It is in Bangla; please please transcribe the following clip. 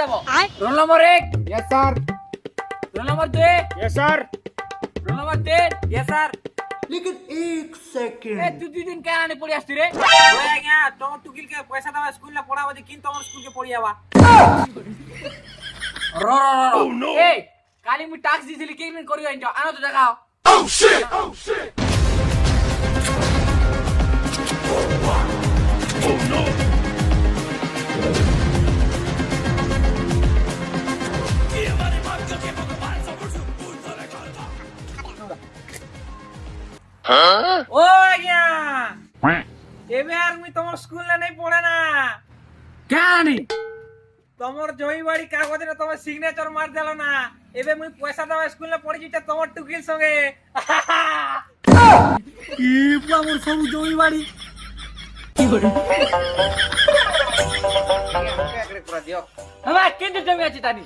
দেবো roll number 1 yes sir roll number 2 yes sir roll number 3 yes sir लेकिन एक सेकंड এ তুই 2 দিন কেন আনি পড়ি আসতি রে ওই আজ্ঞা তোমার টুকিল কে পয়সা দেওয়া স্কুল না পড়াবো যে কিন্তু আমার স্কুল কে পড়ি যাবা র এ কালি মু টাক্স দিছিলি কি করি আইছো আনো তো দেখাও ও আজ্ঞা এবার আমি তোমার স্কুল না নেই পড়ে না কেন তোমার জমি বাড়ি কাগজে তোমার সিগনেচার মার দিল না এবে মুই পয়সা দেওয়া স্কুল না পড়েছি তোমার টুকিল সঙ্গে আমার সব জমি বাড়ি আমার কিন্তু জমি আছে তানি